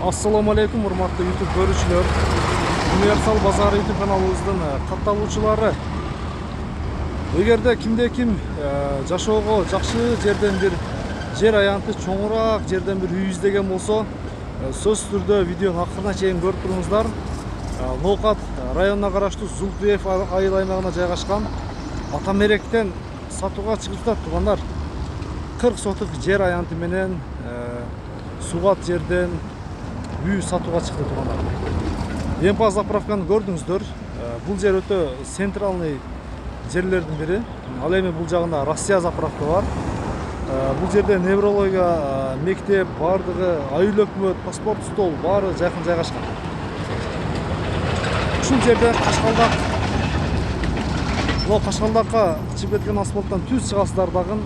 Assalamu alaikum урматтуу YouTube көрүүчүлөр. Универсал базары YouTube каналыбыздын катталуучулары. Эгерде кимде ким жашоого жакшы жерден бир жер аянты чоңураак жерден бир үй издеген болсо, сөзсүз түрдө видеонун акырына чейин көрүп туруңуздар. Ноокат районуна караштуу Зулкуев айыл аймагына жайгашкан Атамеректен сатууга чыгып жатат туугандар. 40 сотук жер аянты менен сугат жерден үй сатууга чыкты туугандар. Емпа заправканы көрдүңүздөр. Бул жер өтө центральный жерлердин бири. Ал эми бул жагында Россия заправка бар. Бул жерде неврология, мектеп, бардыгы, айыл өкмөт, паспорт стол баары жакын жайгашкан. Ушул жерде Кашкалдакка чыгып кеткен асфальттан түз чыгасыздар дагы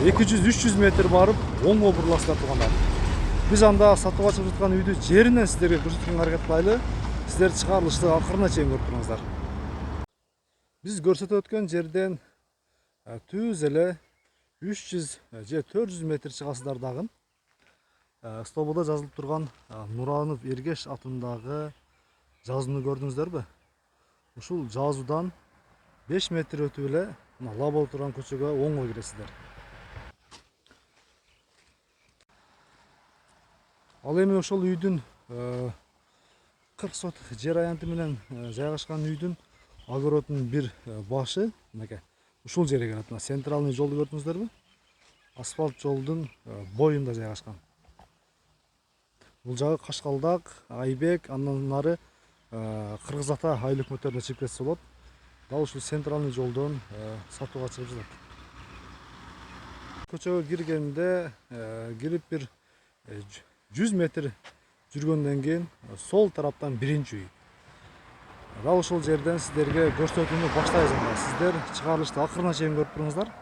200-300 метр барып, оңго буруласыздар туугандар. Биз анда сатууга чыгып жаткан үйдү жеринен сиздерге көрсөткөнгө аракет кылайлы. Сиздер чыгарылышты акырына чейин көрүп туруңуздар. Биз көрсөтүп өткөн жерден түз эле 300 же 400 метр чыгасыздар дагы. Столбодо жазылып турган Нуранов Эргеш атындагы жазууну көрдүңүздөрбү? Ушул жазуудан 5 метр өтүп эле мына лабол турган көчөгө оңго киресиздер. Ал эми ошол үйдүн 40 сотук жер аянты менен жайгашкан үйдүн огородунун бир башы мынакей ушул жерге келет. Мына центральный жолду көрдүңүздөрбү? Асфальт жолдун боюнда жайгашкан. Бул жагы Кашкалдак, Айбек, андан нары Кыргыз Ата айыл өкмөттөрүнө чыгып кетсе болот. Дал ушул центральный жолдон сатууга чыгып жатат. Көчөгө киргенде кирип бир 100 метр жүргөндөн кийин сол тараптан биринчи үй. Дал ушул жерден сиздерге көрсөтүүнү баштайбыз анда. Сиздер чыгарылышты акырына чейин көрүп туруңуздар.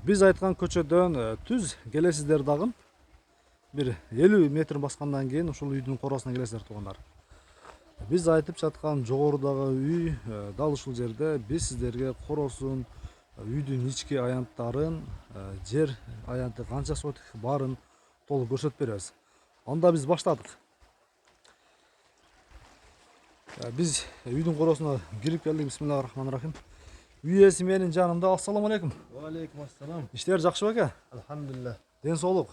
Биз айткан көчөдөн түз келесиздер дагы. Бир 50 метр баскандан кийин ушул үйдүн коросуна келесиздер туугандар. Биз айтып жаткан жогорудагы үй дал ушул жерде. Биз сиздерге коросун, үйдүн ички аянттарын, жер аянты канча сотик барын толук көрсөтүп беребиз. Анда биз баштадык. Биз үйдүн коросуна кирип келдик. Бисмиллахиррахманиррахим. Үй ээси менин жанымда. Ассаламу алейкум. Ва алейкум ассалам. Иштер жакшыбы аке? Алхамдулилlah. Ден соолук.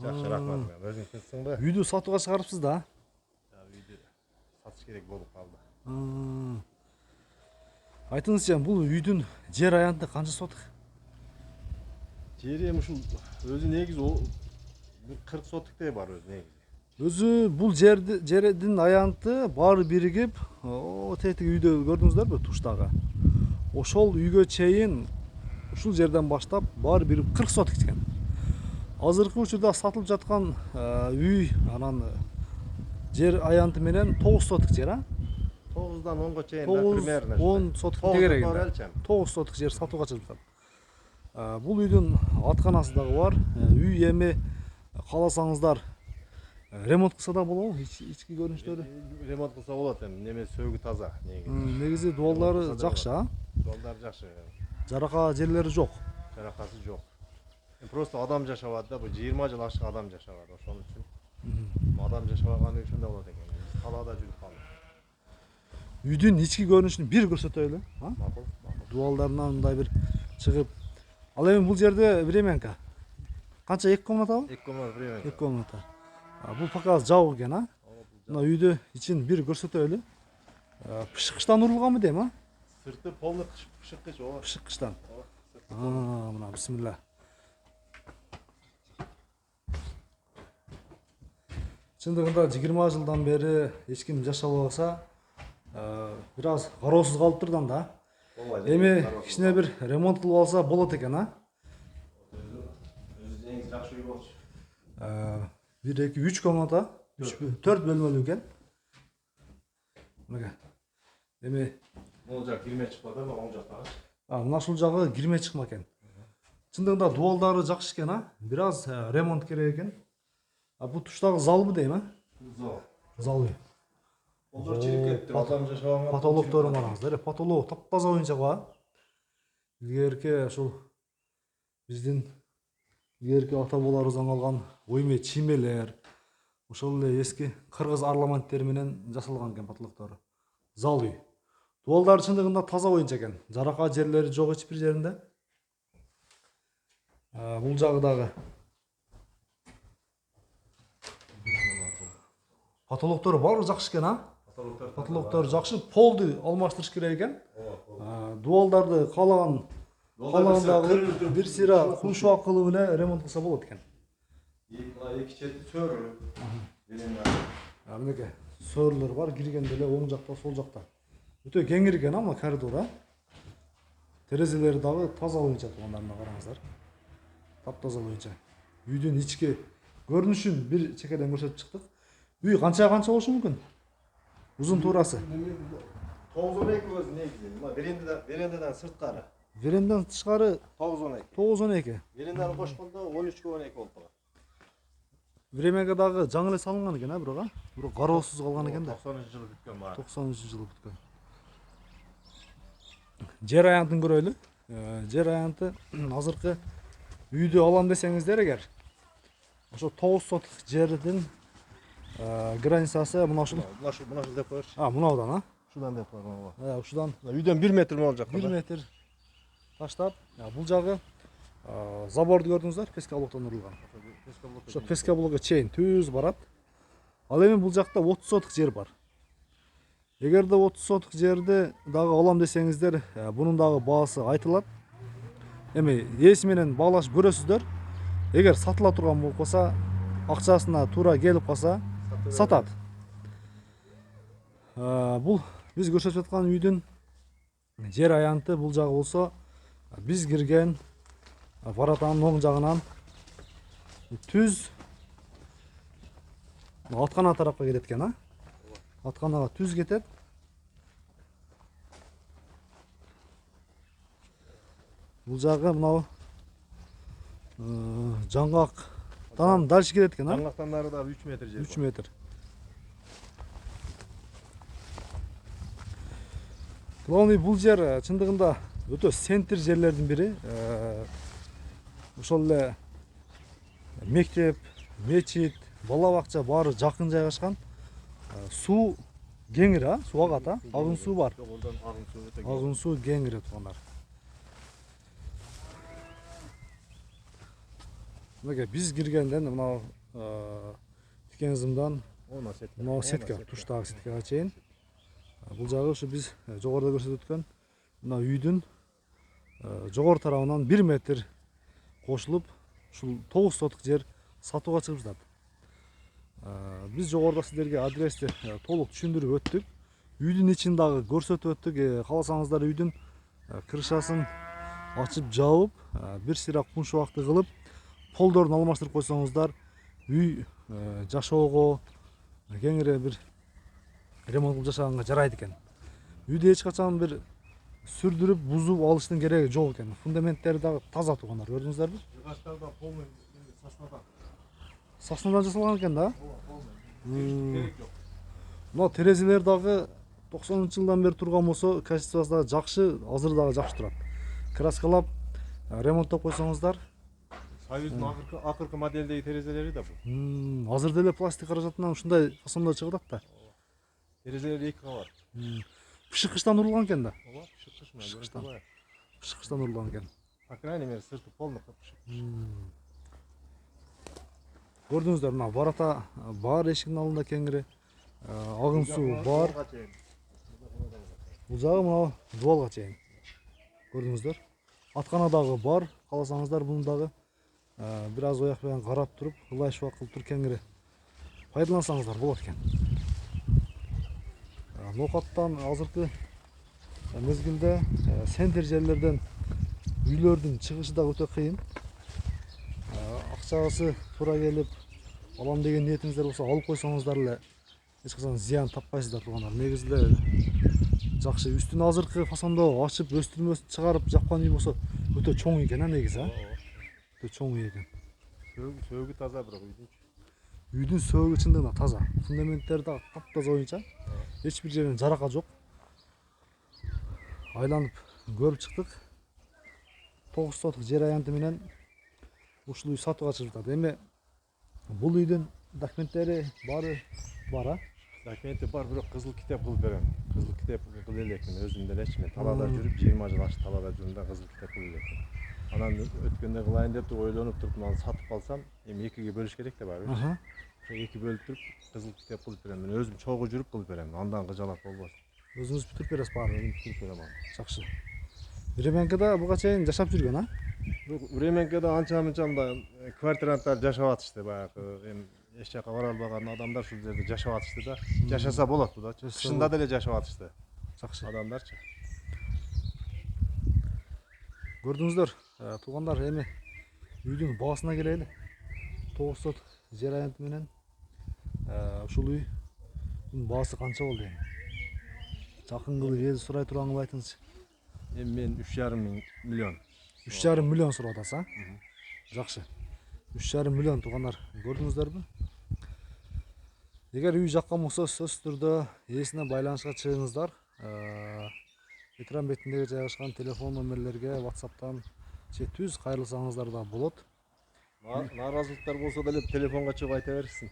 Жакшы, рахмат. Өзүң кылсыңбы? Үйдү сатууга чыгарыпсыз да? Үйдү сатыш керек болуп калды. Айтыңызчы, бул үйдүн жер аянты канча сотук? Жери ушул өзү негизи 40 сотуктей бар өзү негизи. Өзү бул жердин аянты баары биригип, тетиги үйдө көрдүңүздөрбү туштагы? Ошол үйгө чейин ушул жерден баштап баары биригип 40 сотук экен. Азыркы учурда сатылып жаткан үй анан жер аянты менен 9 сотук жер, 9-дан 10-го чейин 10 сотук тегерегинде. 9 сотук жер сатууга чыгып жатат. Бул үйдүн атканасы дагы бар. Үй эми кааласаңыздар ремонт кылса да болобу? Ички көрүнүштөрү. Ремонт кылса болот эми. Неме сөгү таза негизи. Негизи дубалдары жакшы, а? Дубалдары жакшы. Жарака жерлери жок. Жаракасы жок. Просто адам жашабат да, бу 20 жыл ашык адам жашабат. Ошон үчүн адам жашабаган үчүн да болот экен. Биз талаада жүрүп калдык. Үйдүн ички көрүнүшүн бир көрсөтөлү, а? Макул. Дубалдарынан мындай бир чыгып. Ал эми бул жерде времянка. Канча 2 комнатабы? 2 комната времянка. 2 комната. Бул пока жабык экен, а? Мына үйдө ичин бир көрсөтөлү. Пышыкычтан урулганбы дейм, а? Сырты полный пышыкыч, ооба. Пышыкычтан. Мына бисмилла. Чындыгында 20 жылдан бери эч ким жашабаса, бир аз кароосуз калыптыр да. Эми кичине бир ремонт кылып алса болот экен, а? Өзү эң жакшы үй болчу. 1, 2, 3 комната, 4 бөлмөлүү экен. Мына. Эми Бул жак кирме чыкпа да, оң жактагы. мына ушул жагы кирме чыкма экен. Чындыгында дубалдары жакшы экен, а? Бир аз ремонт керек экен. Бул туштагы залбы дейм, а? Зал. Зал үй. Олар чирип кетти, адам жашабаган. Потолокторун караңыздар. Потолок таптаза оюнчак. Илгерки ушул биздин илгерки ата бабаларыбыздан алган ойме чиймелер, ошол эле эски кыргыз орнamenттери менен жасалган экен потолоктору. Зал үй. Дуалдары чындыгында таза боюнча экен. Жаракат жерлери жок эч бир жеринде. Бул жагы дагы потолоктору баары жакшы экен, а? Потолоктору жакшы, полду алмаштырыш керек экен. Дуалдарды каалагандагы бир сыйра кум шубак кылып эле ремонт кылса болот экен. Эки чети сөрү. Мынеке сөрлөр бар, киргенде эле оң жакта, сол жакта. Өтө кеңир экен, мына коридор, а? Терезелери дагы таза боюнча тургандарына караңыздар. Таптаза боюнча. Үйдүн ички көрүнүшүн бир чекеден көрсөтүп чыктык. Үй канча болушу мүмкүн? Узун туурасы. 9-12 өзү негизи. Мына верандадан сырткары. Верандадан тышкары 9-12. 9-12. Веранданы кошкондо 13-12 болуп калат. Времяга дагы жаңы эле салынган экен, а бирок, бирок кароосуз калган экен да. 90-жылы бүткөн баары. 90-жылы бүткөн. Жер аянтын көрөлү. Жер аянты азыркы үйдү алам десеңиздер эгер, ошо 9 соток жердин границасы мына ушул. Мына деп коерчу. Мынаудан, а? Ушудан деп койгонго. Ушудан Үйдөн 1 метр могул жакта. 1 метр таштап, бул жагы заборду көрдүңүздөр, песка блоктон урулган. Ошо песка блокко чейин түз барат. Ал эми бул жакта 30 соток жер бар. Эгерде 30 соток жерди дагы алам десеңиздер, бунун дагы баасы айтылат. Эми ээси менен баалашып көрөсүздөр. Эгер сатыла турган болуп калса, акчасына туура келип калса, сатат. Бул биз көрсөтүп аткан үйдүн жер аянты, бул жагы болсо биз кирген баратанын оң жагынан түз аткана тарапка кетет экен, а? Атканага түз кетет. Бул жагы мынау жаңгактан дальше кетет экен, а? Жаңгактан нары да 3 метр жер. 3 метр. Главный бул жер чындыгында өтө центр жерлердин бири. Ошол эле мектеп, мечит, бала бакча баары жакын жайгашкан. Суу кеңири, а? Суу агат, а? Агын суу бар. Агын суу кеңири туугандар. Мынеке биз киргенден мына тикен зымдан мына сетка, туштагы сеткага чейин. Бул жагы ушу биз жогоруда көрсөтүп өткөн мына үйдүн жогору тарабынан 1 метр кошулуп, ушул 9 соток жер сатууга чыгып жатат. Биз жогоруда сиздерге адрести толук түшүндүрүп өттүк. Үйдүн ичин дагы көрсөтүп өттүк. Кааласаңыздар үйдүн крышасын ачып жаап, бир сыйра кум шубакты кылып, полдорун алмаштырып койсоңуздар, үй жашоого кеңири бир ремонт кылып жашаганга жарайт экен. Үйдү эч качан бир сүрдүрүп, бузуп алыштын кереги жок экен. Фундаменттери дагы таза тургандар, көрдүңүздөрбү? Жыгачтар да полный соснадан. Соснадан жасалган экен да? Керек жок. Мына терезелер дагы 90-жылдан бери турган болсо, качествосы дагы жакшы, азыр дагы жакшы турат. Краскалап, ремонттоп койсоңуздар. Союздун акыркы моделдеги терезелери да бул. Азыр деле пластик каражатынан ушундай фасондо чыгып атат да. Терезелер 2 кабат. Пышыкычтан урулган экен да. Ооба, Пышыкычтан урулган экен. По крайней мере, сырты полный пышык. Көрдүңүздөр, мына барата бар эшигинин алдында кеңири. Агын суу бар. Бул жагы мына дуалга чейин. Көрдүңүздөр. Аткана дагы бар. Кааласаңыздар буну дагы бир аз ояк менен карап туруп, ылай шубак кылып туруп кеңири пайдалансаңыздар болот экен. Ноокаттан азыркы мезгилде центр жерлерден үйлөрдүн чыгышы да өтө кыйын. Акчасы туура келип, алам деген ниетиңиздер болсо алып койсоңуздар эле эч качан зыян таппайсыздар туугандар. Негизинде жакшы үстүн азыркы фасондо ачып, өстүрмөсүн чыгарып жапкан үй болсо өтө чоң экен, негизи, а? Өтө чоң үй экен. Сөөгү таза бирок үйдүнчү. Үйдүн сөөгү чындыгында таза. Фундаменттери да таптаза боюнча. Эч бир жеринен жарака жок. Айланып көрүп чыктык. 9 соток жер аянты менен ушул үй сатууга чыгып жатат. Эми бул үйдүн Документтери баары бар, а? Документи бар, бирок кызыл китеп кылып берем. Кызыл китеп кылып элекмин өзүм делечи. Мен талаада жүрүп 20 жыл ашык талаада жүрдүм да кызыл китеп кылып элекмин. Анан өткөндө кылайын деп ойлонуп туруп аны сатып алсам, эми экиге бөлүш керек да барыбир. Аха. Эки бөлүп туруп кызыл китеп кылып берем. Мен өзүм чогуу жүрүп кылып берем. Андан кыжалак болбос. Өзүңүз бүтүрүп бересиз баарын. Өзүм бүтүрүп берем аны. Жакшы. Временкада буга чейин жашап жүргөн, а? Временкада анча-мынча мындай квартиранттар жашап атышты баягы. Эми эч жака бара албаган адамдар ушул жерде жашап атышты да. Жашаса болот бу да. Кышында деле жашап атышты Жакшы. адамдарчы. Көрдүңүздөр, туугандар, эми үйдүн баасына келели. 9 соток жер аянты менен ушул үйдүн баасы канча болду эми? Жакын кылып эзи сурай турганыңызды айтыңызчы. Эми мен 3,5 миллион. 3,5 миллион сурап атасыз, а? Жакшы. 3,5 миллион туугандар, көрдүңүздөрбү? Эгер үй жаккан болсо, сөзсүз түрдө ээсине байланышка чыгыңыздар. Экран бетиндеги жайгашкан телефон номерлерге WhatsApp'тан түз кайрылсаңыздар да болот. Нааразылыктар болсо деле телефонго чыгып айта берсин.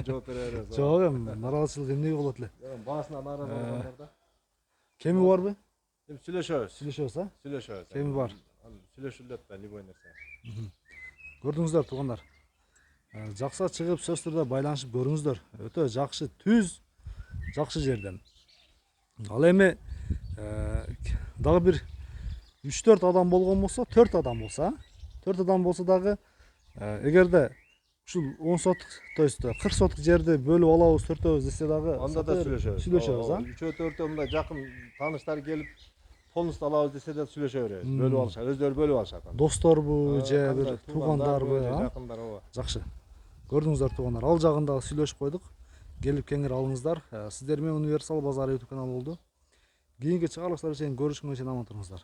Жооп бере беребиз. Жок, эми нааразычылык эмнеге болот эле? Баасына нааразы болгондар да. Кеми барбы? Эми сүйлөшөбүз. Сүйлөшөбүз, а? Сүйлөшөбүз. Кеми бар? Сүйлөшүлөт да любой нерсе. Көрдүңүздөр туугандар. Жакса чыгып сөзсүз түрдө байланышып көрүңүздөр. Өтө жакшы, түз, жакшы жерден. Ал эми дагы бир 3-4 адам болгон болсо, 4 адам болсо, 4 адам болсо дагы эгерде ушул 10 соток, то есть 40 соток жерди бөлүп алабыз, төртөөбүз десе дагы Анда да сүйлөшөбүз. Сүйлөшөбүз, а? 3-4 мындай жакын тааныштар келип полностью алабыз десе да сүйлөшө беребиз. Бөлүп алышат, өздөрү бөлүп алышат. Досторбу же бир туугандарбы, а? Жакындар ооба. Жакшы. Көрдүңүздөр туугандар, ал жагын дагы сүйлөшүп койдук. Келип кеңири алыңыздар. Сиздер менен Универсал базары YouTube каналы болду. Кийинки чыгарылыштар үчүн көрүшкөнгө чейин аман туруңуздар.